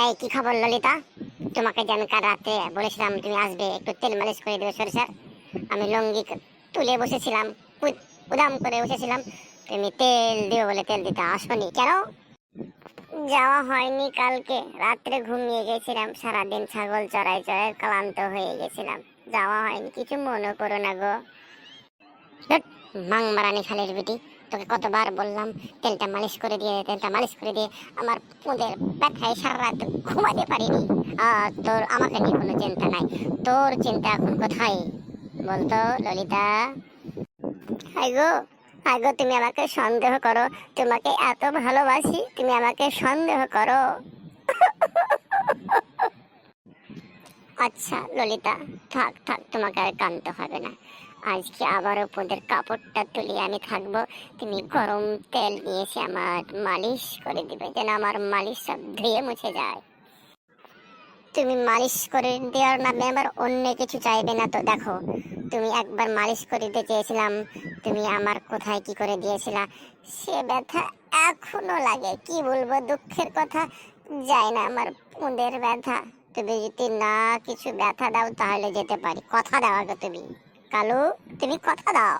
এই কি খবর ললিতা? তোমাকে যে আমি কাল রাতে বলেছিলাম তুমি আসবে, একটু তেল মালিশ করে দেবে সরিষার। আমি লুঙ্গি তুলে বসেছিলাম, উদাম করে বসেছিলাম, তুমি তেল দিও বলে তেল দিতে আসনি কেন? যাওয়া হয়নি, কালকে রাত্রে ঘুমিয়ে গেছিলাম, সারাদিন ছাগল চড়াই চড়াই ক্লান্ত হয়ে গেছিলাম, যাওয়া হয়নি। কিছু মনে করো না গো। ধ্যাৎ, মাংমারানি খালের বিটি, তোকে কতবার বললাম তেলটা মালিশ করে দিয়ে, তেলটা মালিশ করে দিয়ে। আমার পুঁদের ব্যথায় সারা রাত ঘুমাতে পারিনি। আর তোর আমাকে নিয়ে কোনো চিন্তা নাই, তোর চিন্তা এখন কোথায় বলতো ললিতা? হাই গো, হাই গো, তুমি আমাকে সন্দেহ করো? তোমাকে এত ভালোবাসি, তুমি আমাকে সন্দেহ করো? আচ্ছা ললিতা, থাক থাক, তোমাকে আর কাঁদতে হবে না। আজকে আবারও পোদের কাপড়টা তুলে আমি থাকবো, তুমি গরম তেল নিয়ে এসে আমার মালিশ করে দিবে, যেন আমার মালিশ সব ধুয়ে মুছে যায়। তুমি মালিশ করে দেওয়ার নামে আবার অন্য কিছু চাইবে না তো? দেখো, তুমি একবার মালিশ করে দিতে চেয়েছিলাম, তুমি আমার কোথায় কি করে দিয়েছিলা, সে ব্যথা এখনো লাগে। কি বলবো, দুঃখের কথা, যায় না আমার পুঁদের ব্যথা। তুমি যদি না কিছু ব্যথা দাও তাহলে যেতে পারি। কথা দাও আগে তুমি, কালু, তুমি কথা দাও।